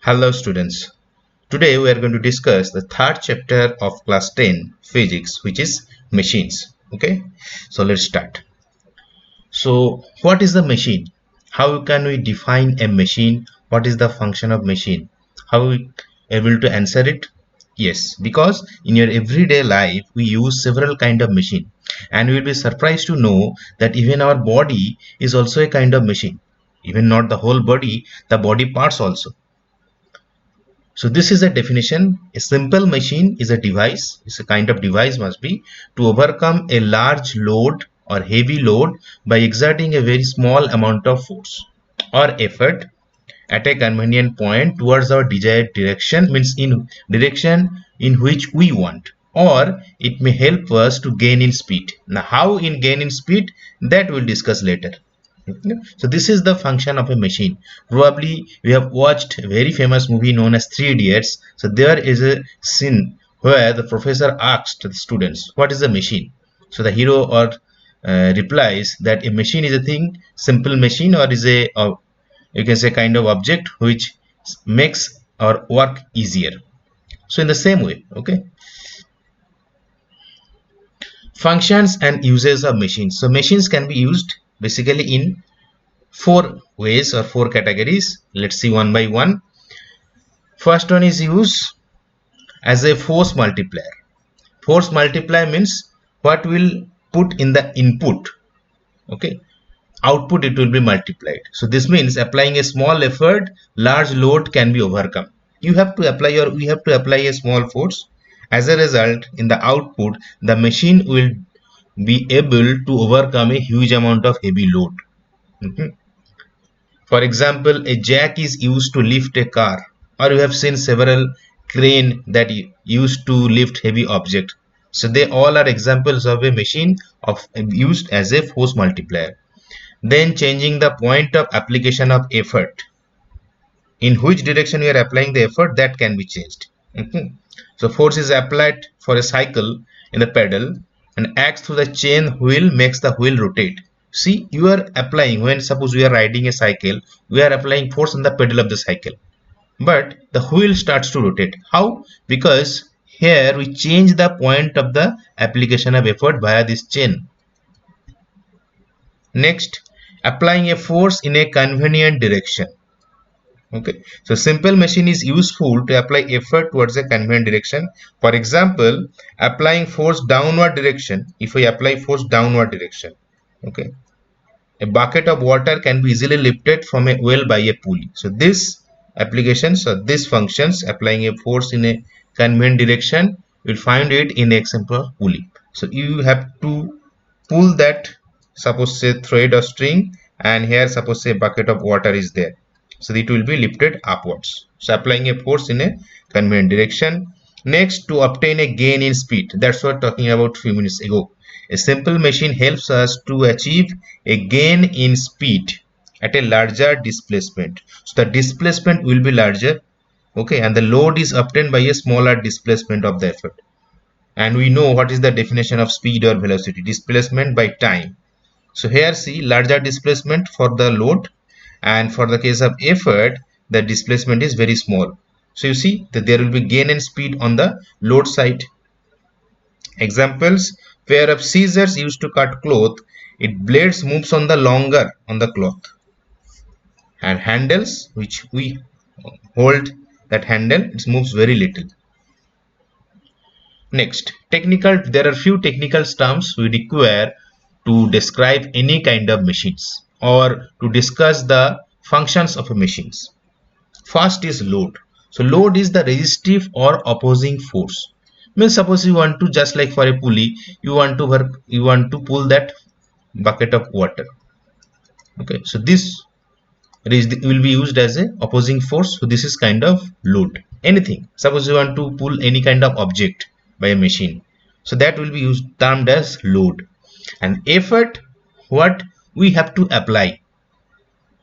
Hello students. Today we are going to discuss the third chapter of class 10 physics, which is machines. Okay, so let's start. So what is the machine? How can we define a machine? What is the function of machine? How we able to answer it? Yes, because in your everyday life we use several kind of machine, and you will be surprised to know that even our body is also a kind of machine. Even not the whole body, the body parts also. So this is a definition. A simple machine is a device, it's a kind of device must be, to overcome a large load or heavy load by exerting a very small amount of force or effort at a convenient point towards our desired direction, means in direction in which we want, or it may help us to gain in speed. Now how in gain in speed, that we'll discuss later. So this is the function of a machine. Probably we have watched a very famous movie known as Three Idiots. So there is a scene where the professor asked the students, what is a machine? So the hero or replies that a machine is a thing, simple machine, or is a, or you can say, kind of object which makes our work easier. So in the same way, okay, functions and uses of machines. So machines can be used basically in four ways or four categories. Let's see one by one. First one is used as a force multiplier. Force multiplier means what will put in the input, okay, output it will be multiplied. So this means applying a small effort, large load can be overcome. You have to apply, or we have to apply a small force. As a result, in the output, the machine will be able to overcome a huge amount of heavy load. Mhm. For example, a jack is used to lift a car, or you have seen several crane that used to lift heavy object. So they all are examples of a machine of used as a force multiplier. Then changing the point of application of effort. In which direction you are applying the effort, that can be changed. Mhm. So force is applied for a cycle in the pedal and acts through the chain wheel, makes the wheel rotate. See, you are applying, when suppose we are riding a cycle, we are applying force on the pedal of the cycle, but the wheel starts to rotate. How? Because here we change the point of the application of effort via this chain. Next, applying a force in a convenient direction. Okay, so simple machine is useful to apply effort towards a convenient direction. For example, applying force downward direction. If we apply force downward direction, okay, a bucket of water can be easily lifted from a well by a pulley. So this applications or this functions applying a force in a convenient direction, you'll find it in the example of pulley. So you have to pull that, suppose say thread or string, and here suppose say bucket of water is there, so it will be lifted upwards. So applying a force in a convenient direction. Next, to obtain a gain in speed, that's what talking about few minutes ago. A simple machine helps us to achieve a gain in speed at a larger displacement. So the displacement will be larger, okay, and the load is obtained by a smaller displacement of the effort. And we know what is the definition of speed or velocity: displacement by time. So here see, larger displacement for the load, and for the case of effort, the displacement is very small. So you see that there will be gain in speed on the load side. Examples: pair of scissors used to cut cloth, its blades moves on the longer on the cloth, and handles which we hold, that handle it moves very little. Next, technical, there are few technical terms we require to describe any kind of machines or to discuss the functions of a machines. First is load. So load is the resistive or opposing force. Means suppose you want to, just like for a pulley, you want to work, you want to pull that bucket of water. Okay, so this will be used as a opposing force. So this is kind of load. Anything. Suppose you want to pull any kind of object by a machine. So that will be used, termed as load. And effort, what we have to apply.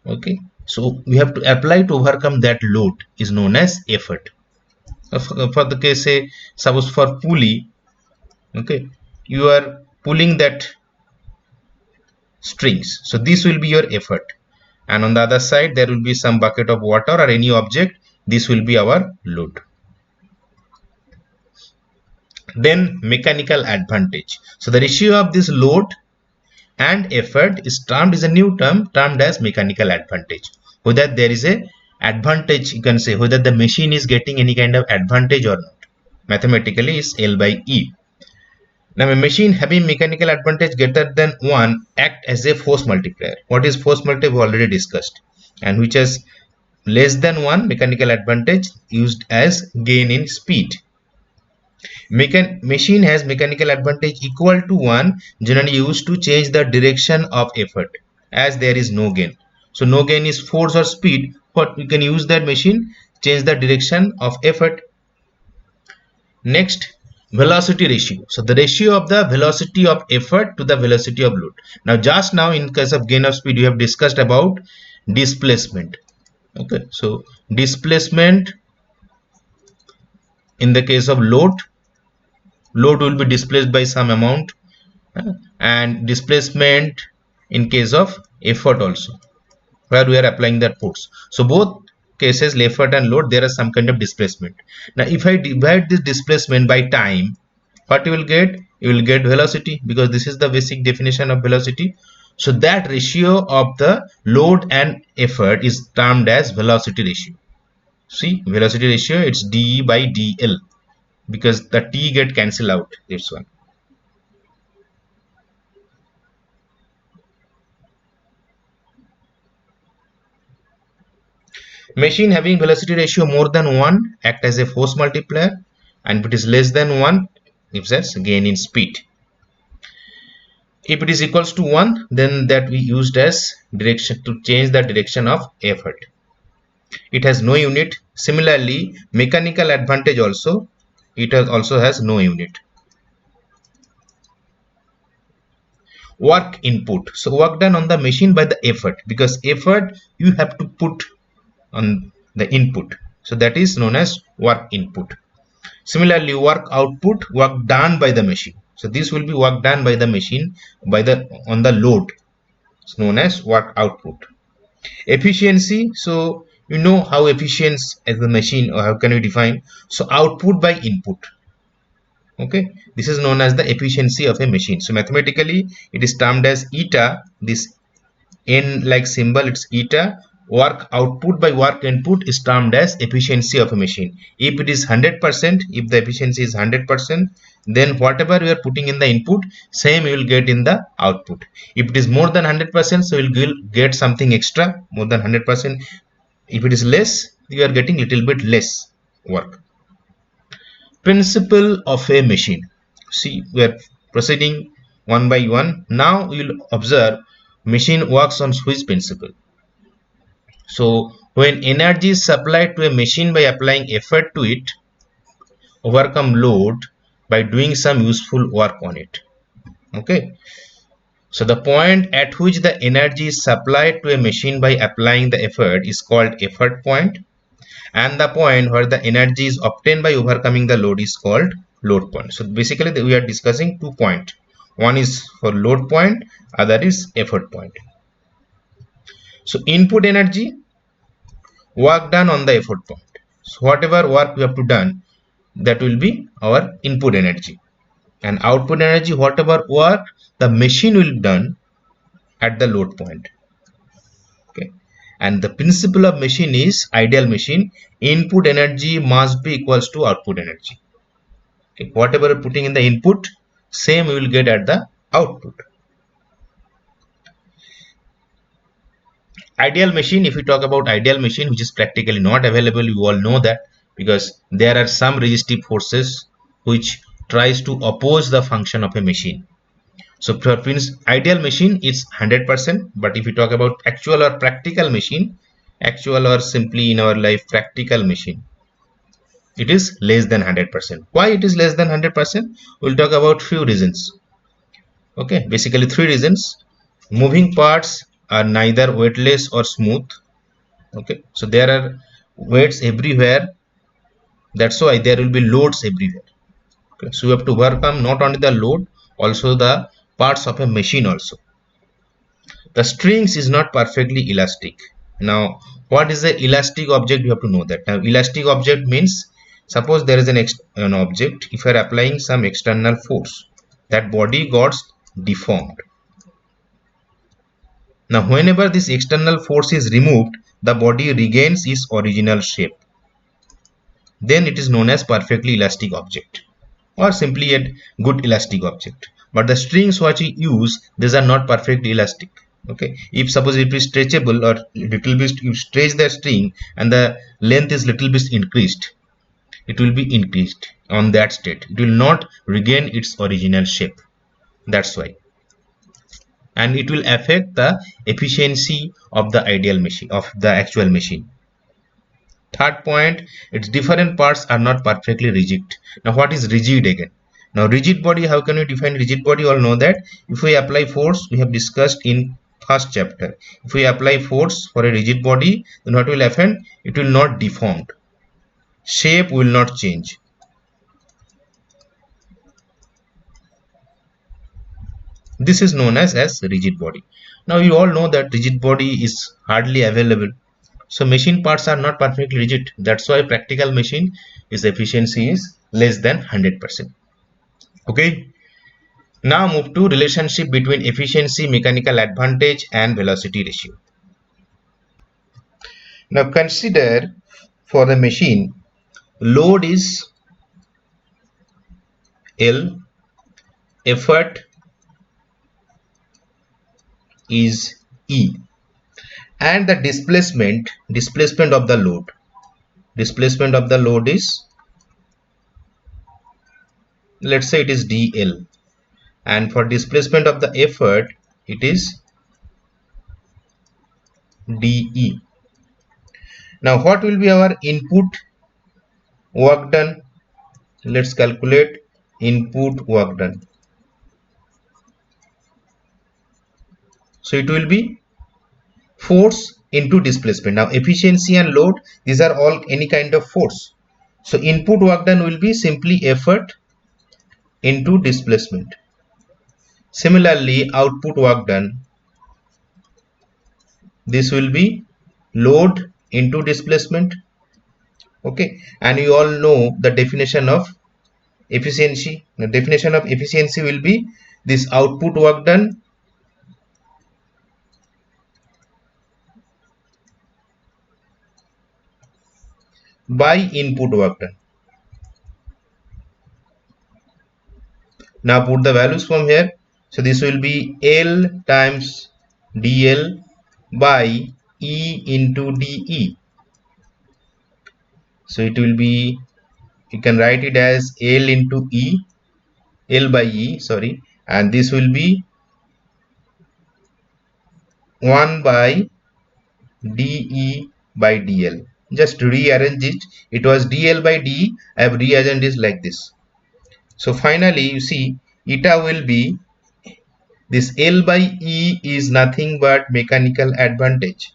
Okay, so we have to apply to overcome that load is known as effort. For the case, say suppose for pulley, okay, you are pulling that strings, so this will be your effort, and on the other side there will be some bucket of water or any object This will be our load. Then mechanical advantage. So the ratio of this load and effort is a new term termed as mechanical advantage. Whether there is a advantage, you can say whether the machine is getting any kind of advantage or not. Mathematically is L by E. Now a machine having mechanical advantage greater than 1 act as a force multiplier. What is force multiplier? We already discussed. And which is less than 1 mechanical advantage used as gain in speed. Machine has mechanical advantage equal to 1 generally used to change the direction of effort as there is no gain. So no gain is force or speed, but we can use that machine change the direction of effort. Next, velocity ratio. So the ratio of the velocity of effort to the velocity of load. Now just now in case of gain of speed we have discussed about displacement. Okay, so displacement in the case of load will be displaced by some amount, and displacement in case of effort also where we are applying that force. So both cases, effort and load, there is some kind of displacement. Now if I divide this displacement by time, what you will get? You will get velocity, because this is the basic definition of velocity. So that ratio of the load and effort is termed as velocity ratio. See, velocity ratio, it's dE by dL, because the t get cancelled out, this one. Machine having velocity ratio more than 1 act as a force multiplier, and if it is less than 1 gives us gain in speed. If it is equals to 1, then that we used as direction to change the direction of effort. It has no unit. Similarly, mechanical advantage also, also has no unit. Work input. So work done on the machine by the effort, because effort you have to put on the input. So that is known as work input. Similarly, work output, work done by the machine. So this will be work done by the machine on the load. It's known as work output. Efficiency. So you know how efficient as the machine, or how can we define? So output by input. Okay, this is known as the efficiency of a machine. So mathematically it is termed as eta. This n like symbol, it's eta. Work output by work input is termed as efficiency of a machine. If it is 100%, if the efficiency is 100%, then whatever you are putting in the input, same you will get in the output. If it is more than 100%, so you will get something extra, more than 100%. If it is less, you are getting little bit less work. Principle of a machine. See, we are proceeding one by one. Now you will observe machine works on switch principle. So when energy is supplied to a machine by applying effort to it, overcome load by doing some useful work on it. Okay, so the point at which the energy is supplied to a machine by applying the effort is called effort point, and the point where the energy is obtained by overcoming the load is called load point. So basically we are discussing 2 points. One is for load point, other is effort point. So input energy, work done on the effort point. So whatever work we have to done, that will be our input energy, and output energy, whatever work the machine will done at the load point. Okay, and the principle of machine is ideal machine. Input energy must be equals to output energy. Okay, whatever you're putting in the input, same you will get at the output. Ideal machine, if we talk about ideal machine, which is practically not available, you all know that, because there are some resistive forces which tries to oppose the function of a machine. So for ideal machine is 100%, but if we talk about actual or practical machine, actual or simply in our life practical machine, it is less than 100%. Why it is less than 100%? We'll talk about few reasons. Okay, basically 3 reasons. Moving parts are neither weightless or smooth. Okay, so there are weights everywhere, that's why there will be loads everywhere. Okay, so we have to overcome not only the load, also the parts of a machine also. The strings is not perfectly elastic. Now What is the elastic object? You have to know that. Now elastic object means, suppose there is an object, if you are applying some external force, that body got deformed. Now whenever this external force is removed, the body regains its original shape. Then it is known as perfectly elastic object, or simply a good elastic object. But the strings what we use, these are not perfectly elastic. Okay, if suppose it is stretchable, or little bit you stretch the string and the length is little bit increased, it will be increased. On that state it will not regain its original shape. That's why. And it will affect the efficiency of the ideal machine, of the actual machine. Third point, its different parts are not perfectly rigid. Now what is rigid again? Now rigid body, how can we define rigid body? All know that if we apply force, we have discussed in first chapter, if we apply force for a rigid body, then what will happen? It will not deform, shape will not change. This is known as rigid body. Now you all know that rigid body is hardly available. So machine parts are not perfectly rigid. That's why practical machine is efficiency is less than 100%. Okay. Now move to relationship between efficiency, mechanical advantage and velocity ratio. Now consider for the machine, load is L, effort is E, and the displacement of the load is, let's say it is dl, and for displacement of the effort it is de. Now what will be our input work done? Let's calculate input work done. So it will be force into displacement. Now efficiency and load, these are all any kind of force. So input work done will be simply effort into displacement. Similarly, output work done, this will be load into displacement. Okay, and you all know the definition of efficiency. The definition of efficiency will be this output work done by input work done. Now put the values from here. So this will be L times dl by E into de. So it will be, you can write it as L into E, L by E, sorry, and this will be 1 by de by dl. Just rearrange it. It was dl by de. I have rearranged it like this. So finally, you see, eta will be, this L by E is nothing but mechanical advantage,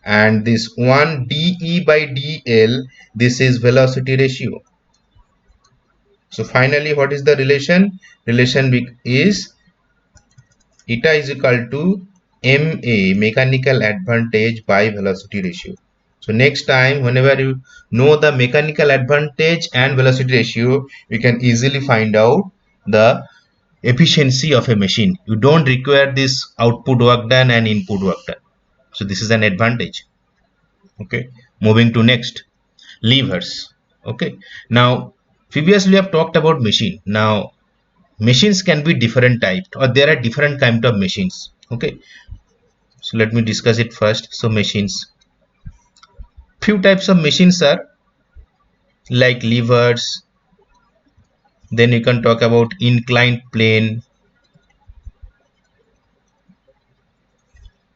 and this 1 de by dl, this is velocity ratio. So finally, what is the relation? Relation is eta is equal to ma, mechanical advantage, by velocity ratio. So next time, whenever you know the mechanical advantage and velocity ratio, you can easily find out the efficiency of a machine. You don't require this output work done and input work done. So this is an advantage. Okay, moving to next, levers. Okay, now previously I have talked about machine. Now machines can be different types, or there are different kind of machines. Okay, so let me discuss it first. So machines, few types of machines are like levers, then you can talk about inclined plane,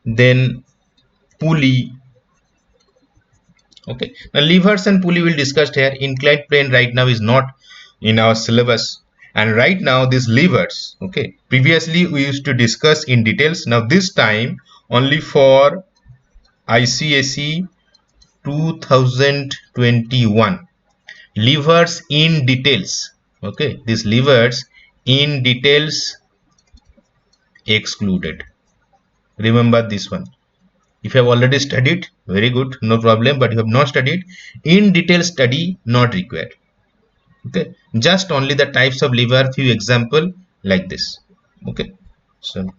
then pulley. Okay, now levers and pulley will discuss here. Inclined plane right now is not in our syllabus, and right now these levers, okay, previously we used to discuss in details. Now this time only for ICSE 2021, levers in details. Okay, these levers in details excluded. Remember this one. If you have already studied, very good, no problem. But if you have not studied, in detail study not required. Okay, just only the types of lever, few example like this. Okay, so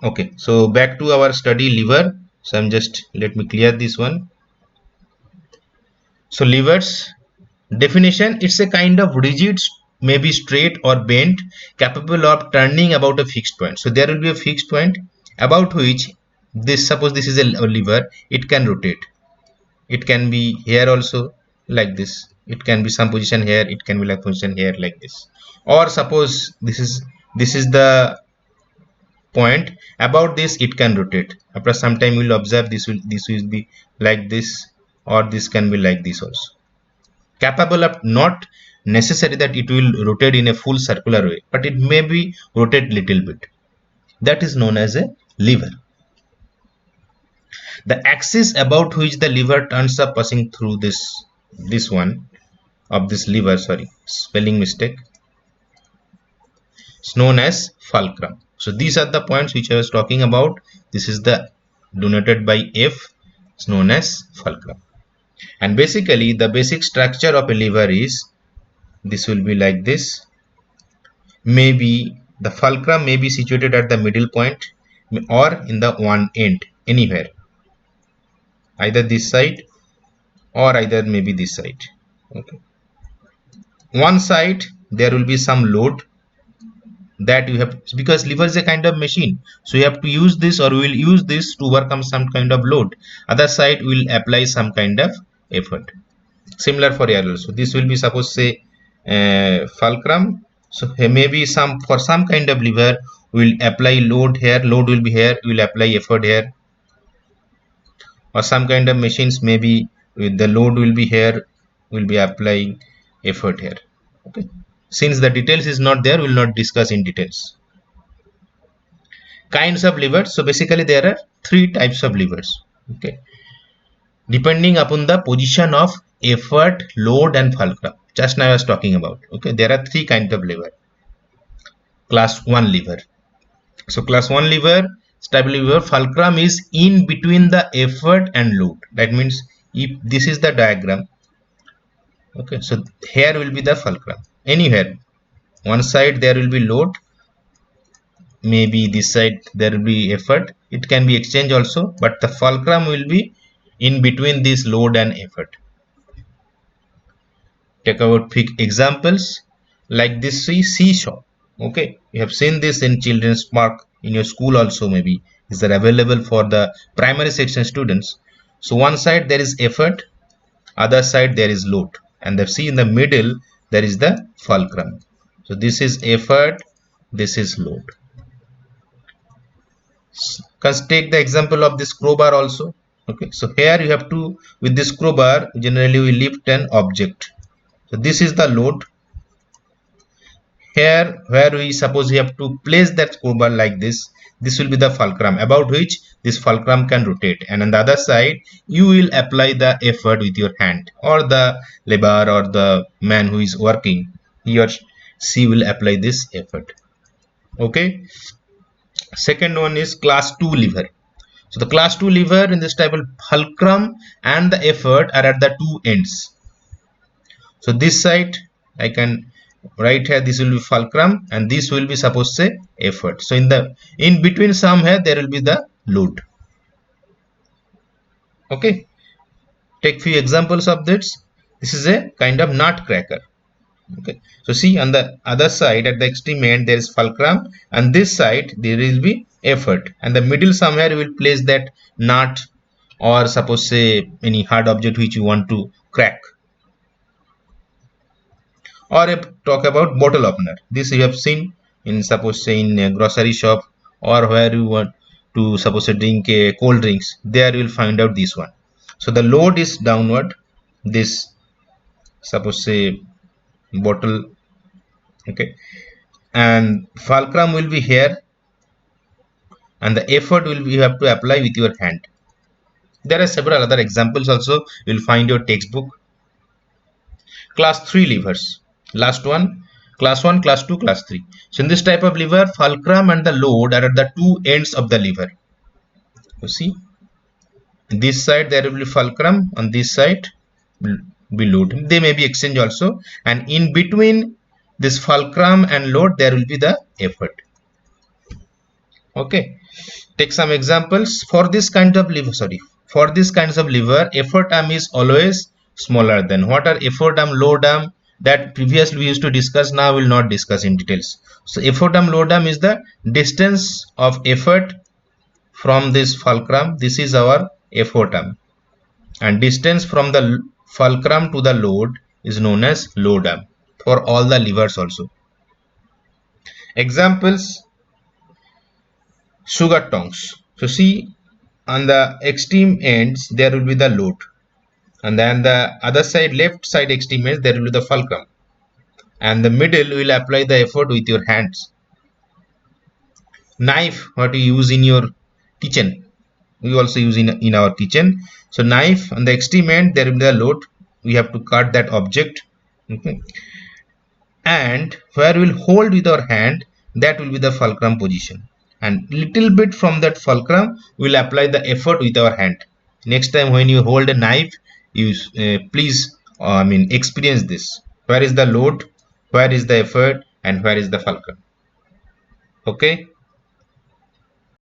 okay, so back to our study lever. So I'm just, let me clear this one. So levers definition, it's a kind of rigid, maybe straight or bent, capable of turning about a fixed point. So there will be a fixed point about which this, suppose this is a lever, it can rotate. It can be here also like this. It can be some position here, it can be like position here like this. Or suppose this is the point, about this it can rotate. After some time you will observe this will be like this, or this can be like this also. Capable of, not necessary that it will rotate in a full circular way, but it may be rotate little bit. That is known as a lever. The axis about which the lever turns are passing through this one of this lever, sorry, spelling mistake, is known as fulcrum. So these are the points which I was talking about. This is the denoted by F, is known as fulcrum. And basically the basic structure of a lever is, this will be like this. Maybe the fulcrum may be situated at the middle point or in the one end, anywhere, either this side or either maybe this side. Okay, one side there will be some load that you have, because lever is a kind of machine, so you have to use this, or we will use this to overcome some kind of load. Other side will apply some kind of effort. Similar for air also, this will be, suppose say fulcrum. So here maybe some, for some kind of lever we will apply load here, load will be here, we will apply effort here. Or some kind of machines, maybe with the load will be here, we will be applying effort here. Okay, since the details is not there, we will not discuss in details. Kinds of levers, so basically there are three types of levers. Okay, depending upon the position of effort, load and fulcrum, just now I was talking about. Okay, there are three kinds of lever. Class 1 lever, so class 1 lever, stable lever, fulcrum is in between the effort and load. That means if this is the diagram, okay, so here will be the fulcrum. Anywhere, one side there will be load, maybe this side there will be effort, it can be exchange also, but the fulcrum will be in between this load and effort. Take out quick examples like this seesaw. Okay, you have seen this in children's park, in your school also, maybe is that available for the primary section students. So one side there is effort, other side there is load, and the see in the middle there is the fulcrum. So this is effort, this is load. Let's take the example of this crowbar also. Okay, so here you have to, with this crowbar generally we lift an object. So this is the load. Here where we suppose you have to place that crowbar like this will be the fulcrum about which this fulcrum can rotate, and on the other side you will apply the effort with your hand, or the labor or the man who is working, he or she will apply this effort. Okay, second one is class 2 lever. So the class 2 lever in this type of fulcrum and the effort are at the two ends. So this side I can write here, this will be fulcrum and this will be, suppose say, effort. So in between somewhere there will be the load. Okay, take few examples of this. This is a kind of nutcracker. Okay, so see on the other side at the extreme end there is fulcrum, and this side there will be effort, and the middle somewhere you will place that nut, or suppose say any hard object which you want to crack. Or talk about bottle opener, this you have seen in, suppose say, in a grocery shop, or where you want to, suppose say, drink a cold drinks, there you will find out this one. So the load is downward, this, suppose say, bottle. Okay, and fulcrum will be here, and the effort will be, you have to apply with your hand. There are several other examples also, you will find your textbook. Class 3 levers, last one, class 1, class 2, class 3. So in this type of lever, fulcrum and the load are at the two ends of the lever. You see, this side there will be fulcrum, on this side will be load. They may be exchange also, and in between this fulcrum and load there will be the effort. Okay, take some examples. For this kind of lever, for this kinds of lever, effort arm is always smaller than. What are effort arm, load arm? That previously we used to discuss, now we will not discuss in details. So effort arm, load arm is the distance of effort from this fulcrum. This is our effort arm, and distance from the fulcrum to the load is known as load arm for all the levers also. Examples: sugar tongs. So see, on the extreme ends there will be the load, and then the other side, left side extreme ends, there will be the fulcrum, and the middle will apply the effort with your hands. Knife, what you use in your kitchen, we also use in our kitchen. So knife, on the extreme end there will be the load, we have to cut that object. Okay, and where we'll hold with our hand, that will be the fulcrum position, and little bit from that fulcrum we'll apply the effort with our hand. Next time when you hold a knife, you please experience this. Where is the load, where is the effort, and where is the fulcrum? Okay.